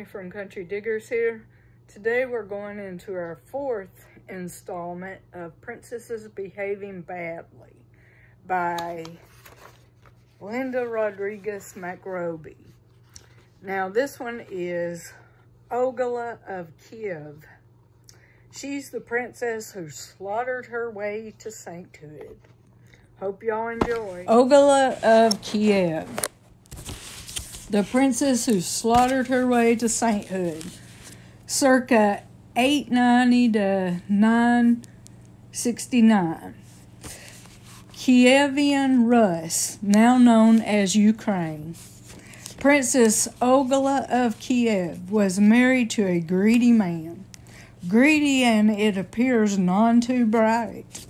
Tammy from Country Diggers here. Today we're going into our fourth installment of Princesses Behaving Badly by Linda Rodriguez McRobbie. Now this one is Olga of Kiev. She's the princess who slaughtered her way to sainthood. Hope y'all enjoy. Olga of Kiev, the princess who slaughtered her way to sainthood, circa 890 to 969. Kievian Rus, now known as Ukraine. Princess Olga of Kiev was married to a greedy man. Greedy, and it appears none too bright.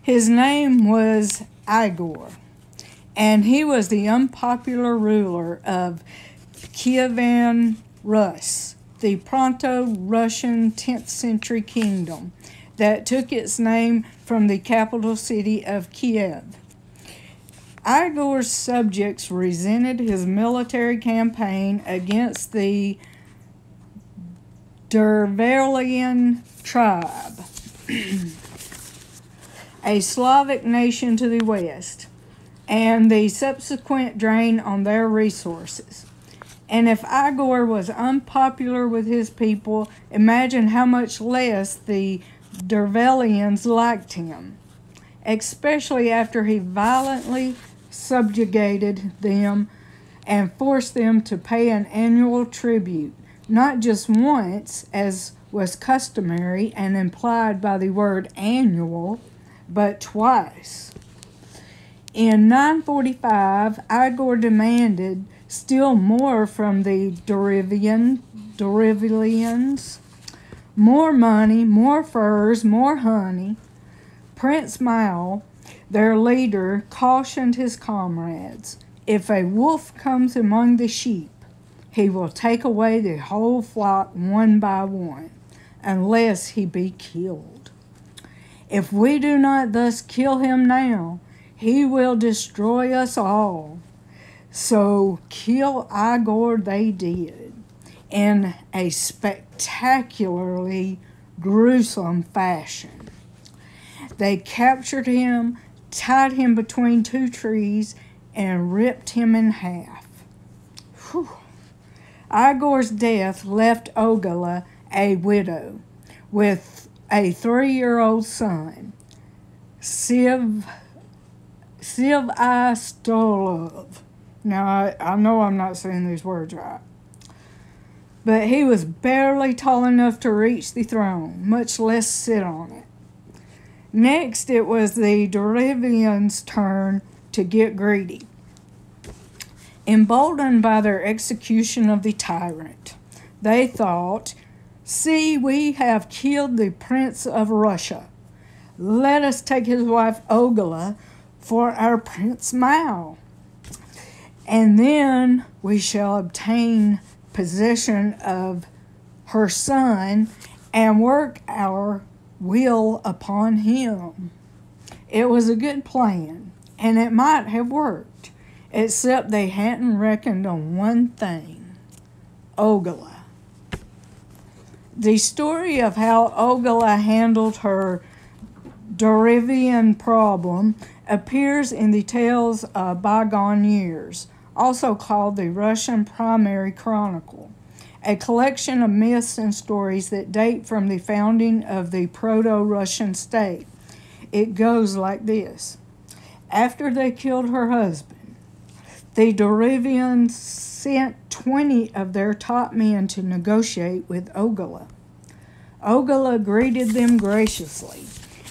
His name was Igor, and he was the unpopular ruler of Kievan Rus, the Proto-Russian 10th century kingdom that took its name from the capital city of Kiev. Igor's subjects resented his military campaign against the Dervelian tribe, a Slavic nation to the west, and the subsequent drain on their resources. And if Igor was unpopular with his people, imagine how much less the Dervelians liked him, especially after he violently subjugated them and forced them to pay an annual tribute, not just once, as was customary and implied by the word annual, but twice. In 945, Igor demanded still more from the Dervelians, more money, more furs, more honey. Prince Mal, their leader, cautioned his comrades, if a wolf comes among the sheep, he will take away the whole flock one by one, unless he be killed. If we do not thus kill him now, he will destroy us all. So kill Igor they did, in a spectacularly gruesome fashion. They captured him, tied him between two trees, and ripped him in half. Whew. Igor's death left Olga a widow with a 3-year-old son, Sivistolov. Now, I know I'm not saying these words right, but he was barely tall enough to reach the throne, much less sit on it. Next, it was the Dervelians' turn to get greedy. Emboldened by their execution of the tyrant, they thought, see, we have killed the Prince of Russia. Let us take his wife Olga for our Prince Mal, and then we shall obtain possession of her son and work our will upon him. It was a good plan, and it might have worked, except they hadn't reckoned on one thing: Olga. The story of how Olga handled her Dervelian problem appears in the Tales of Bygone Years, also called the Russian Primary Chronicle, a collection of myths and stories that date from the founding of the Proto-Russian state. It goes like this. After they killed her husband, the Dervelians sent 20 of their top men to negotiate with Olga. Olga greeted them graciously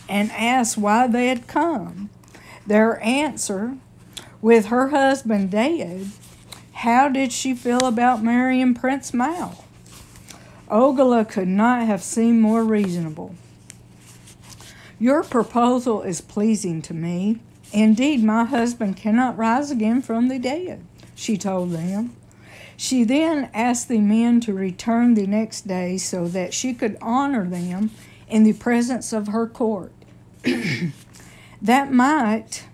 and asked why they had come. Their answer, with her husband dead, how did she feel about marrying Prince Mal? Olga could not have seemed more reasonable. Your proposal is pleasing to me. Indeed, my husband cannot rise again from the dead, she told them. She then asked the men to return the next day so that she could honor them in the presence of her court. That night,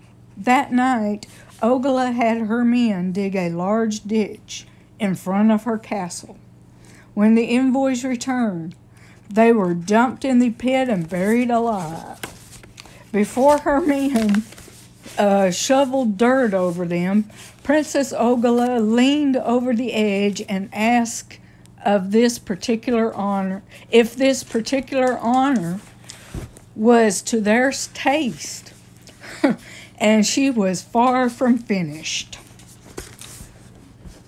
Olga had her men dig a large ditch in front of her castle. When the envoys returned, they were dumped in the pit and buried alive. Before her men shoveled dirt over them, Princess Olga leaned over the edge and asked if this particular honor was to their taste, and she was far from finished.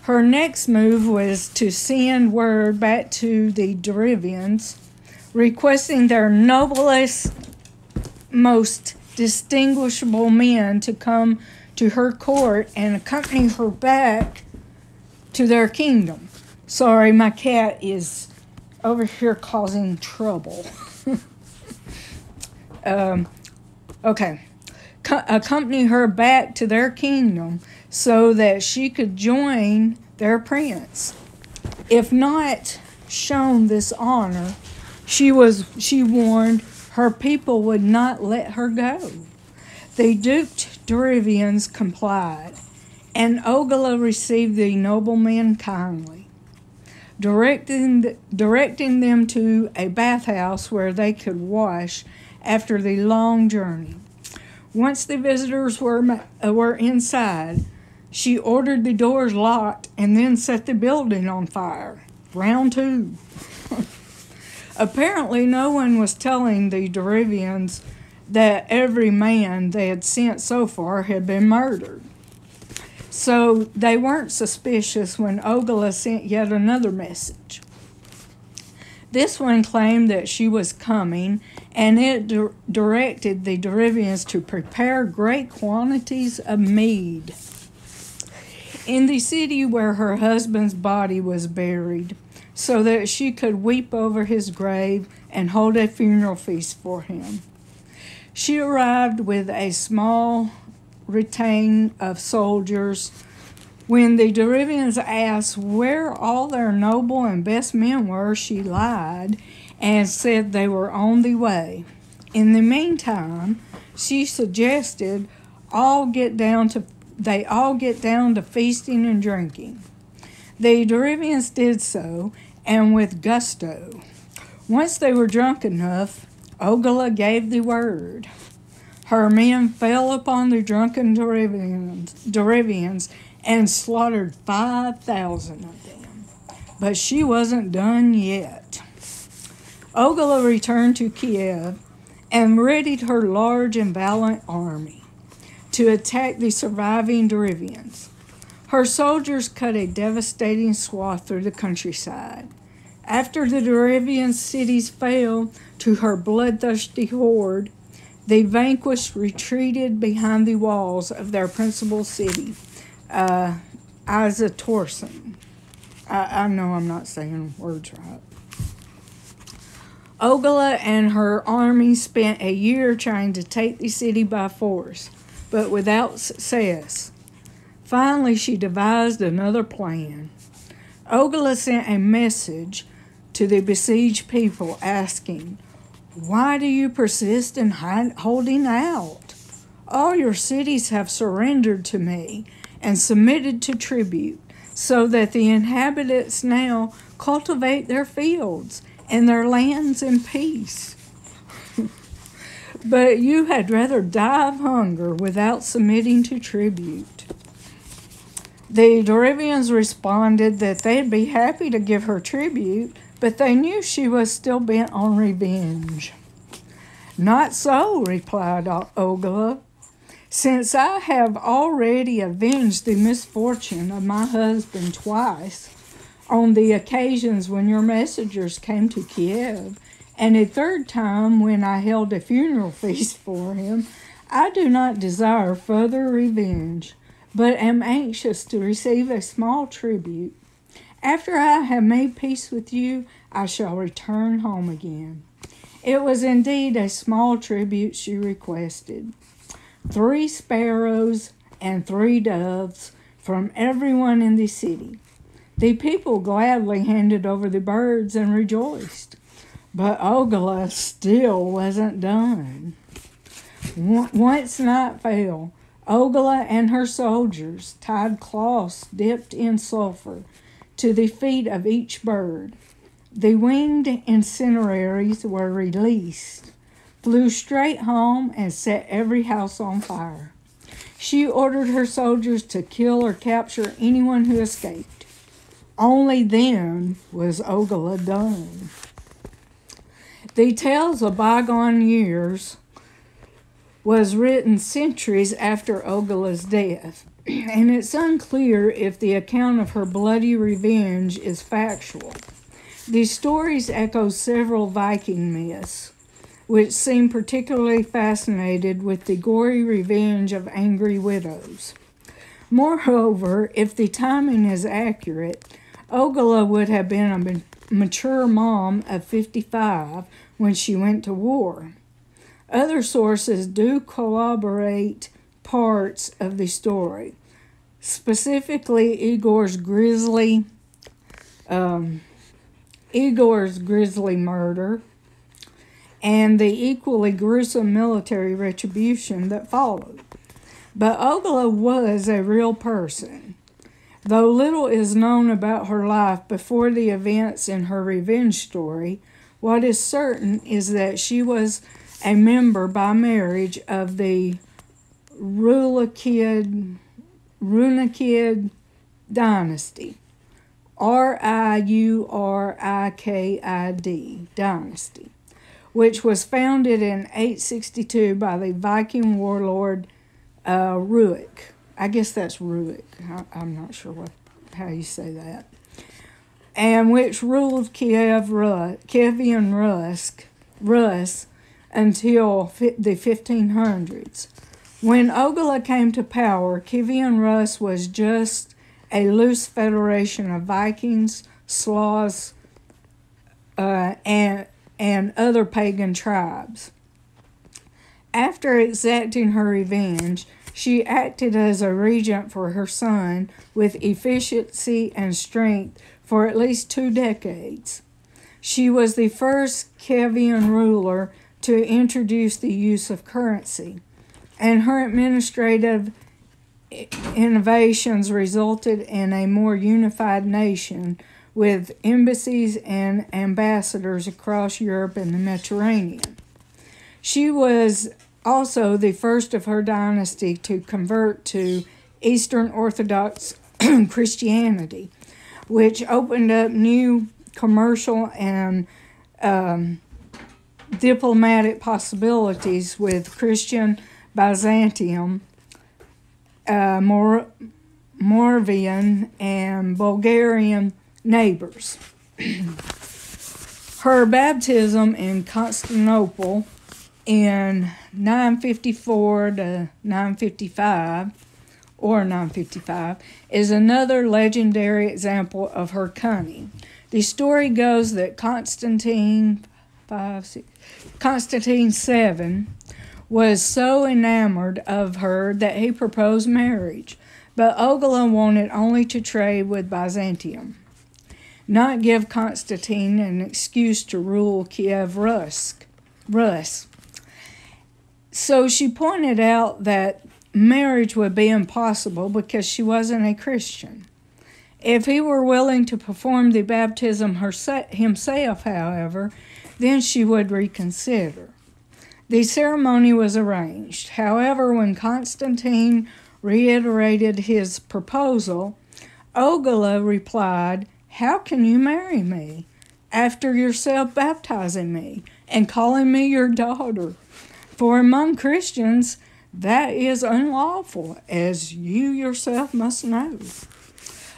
Her next move was to send word back to the Derivians, requesting their noblest, most distinguishable men to come to her court and accompany her back to their kingdom. Sorry, my cat is over here causing trouble. Accompany her back to their kingdom so that she could join their prince. If not shown this honor, she warned her people would not let her go. The duped Derivians complied, and Olga received the noblemen kindly, directing them to a bathhouse where they could wash after the long journey. Once the visitors were inside, she ordered the doors locked and then set the building on fire. Round 2. Apparently, no one was telling the Derivians that every man they had sent so far had been murdered. So they weren't suspicious when Olga sent yet another message. This one claimed that she was coming, and it directed the Derivians to prepare great quantities of mead. In the city where her husband's body was buried, so that she could weep over his grave and hold a funeral feast for him. She arrived with a small retain of soldiers. When the Derivians asked where all their noble and best men were, she lied and said they were on the way. In the meantime, she suggested they all get down to feasting and drinking. The Derivians did so, and with gusto. Once they were drunk enough, Olga gave the word. Her men fell upon the drunken Derivians and slaughtered 5,000 of them. But she wasn't done yet. Olga returned to Kiev and readied her large and valiant army to attack the surviving Derivians. Her soldiers cut a devastating swath through the countryside. After the Derivian cities fell to her bloodthirsty horde, the vanquished retreated behind the walls of their principal city, Isatorson. I know I'm not saying words right. Olga and her army spent a year trying to take the city by force, but without success. Finally, she devised another plan. Olga sent a message to the besieged people asking, "Why do you persist in holding out? All your cities have surrendered to me and submitted to tribute, so that the inhabitants now cultivate their fields and their lands in peace. But you had rather die of hunger without submitting to tribute." The Derivians responded that they'd be happy to give her tribute, but they knew she was still bent on revenge. "Not so," replied Olga. "Since I have already avenged the misfortune of my husband twice, on the occasions when your messengers came to Kiev, and a third time when I held a funeral feast for him, I do not desire further revenge, but am anxious to receive a small tribute. After I have made peace with you, I shall return home again." It was indeed a small tribute she requested: 3 sparrows and 3 doves from everyone in the city. The people gladly handed over the birds and rejoiced. But Olga still wasn't done. Once night fell, Olga and her soldiers tied cloths dipped in sulfur to the feet of each bird. The winged incendiaries were released, flew straight home, and set every house on fire. She ordered her soldiers to kill or capture anyone who escaped. Only then was Olga done. The Tales of Bygone Years was written centuries after Olga's death, and it's unclear if the account of her bloody revenge is factual. These stories echo several Viking myths, which seem particularly fascinated with the gory revenge of angry widows. Moreover, if the timing is accurate, Olga would have been a mature mom of 55 when she went to war. Other sources do corroborate parts of the story, specifically Igor's grisly murder and the equally gruesome military retribution that followed. But Olga was a real person. Though little is known about her life before the events in her revenge story, what is certain is that she was a member by marriage of the Rurikid dynasty, Rurikid dynasty, which was founded in 862 by the Viking warlord Rurik. I guess that's Rurik. I'm not sure how you say that. And which ruled Kievan Rus until the 1500s. When Olga came to power, Kievan Rus was just a loose federation of Vikings, Slavs, and other pagan tribes. After exacting her revenge, she acted as a regent for her son with efficiency and strength for at least 2 decades. She was the first Kievan ruler to introduce the use of currency, and her administrative innovations resulted in a more unified nation with embassies and ambassadors across Europe and the Mediterranean. She was also the first of her dynasty to convert to Eastern Orthodox Christianity, which opened up new commercial and diplomatic possibilities with Christian Byzantium, Moravian, and Bulgarian neighbors. Her baptism in Constantinople in 954 to 955 is another legendary example of her cunning. The story goes that Constantine VII was so enamored of her that he proposed marriage, but Olga wanted only to trade with Byzantium, not give Constantine an excuse to rule Kiev Rus. So she pointed out that marriage would be impossible because she wasn't a Christian. If he were willing to perform the baptism himself, however, then she would reconsider. The ceremony was arranged. However, when Constantine reiterated his proposal, Olga replied, "How can you marry me after yourself baptizing me and calling me your daughter? For among Christians, that is unlawful, as you yourself must know."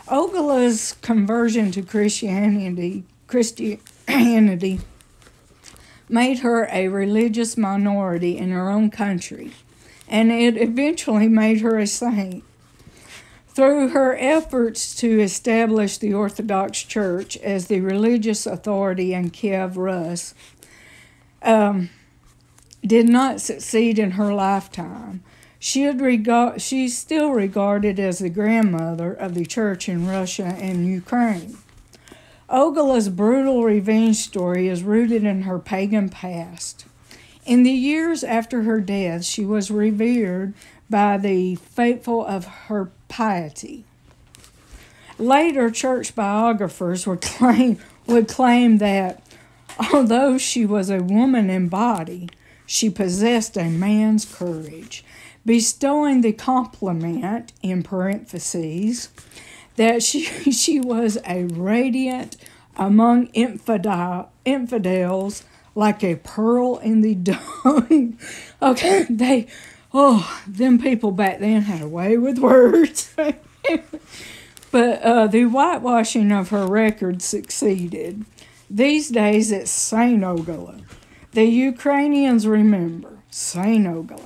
Olga's conversion to Christianity made her a religious minority in her own country, and it eventually made her a saint. Through her efforts to establish the Orthodox Church as the religious authority in Kiev Rus, did not succeed in her lifetime. She's still regarded as the grandmother of the church in Russia and Ukraine. Olga's brutal revenge story is rooted in her pagan past. In the years after her death, she was revered by the faithful of her piety. Later, church biographers were would claim that although she was a woman in body, she possessed a man's courage, bestowing the compliment, in parentheses, that she was a radiant among infidels like a pearl in the dawn. Okay, them people back then had a way with words. But the whitewashing of her record succeeded. These days it's Saint Olga. The Ukrainians remember Saint Olga.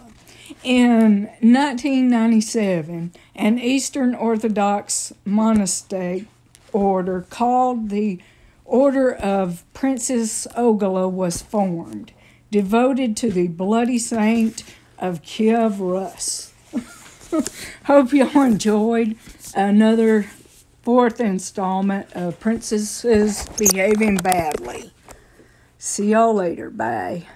In 1997, an Eastern Orthodox monastic order called the Order of Princess Olga was formed, devoted to the bloody saint of Kiev, Rus. Hope y'all enjoyed another 4th installment of Princesses Behaving Badly. See y'all later. Bye.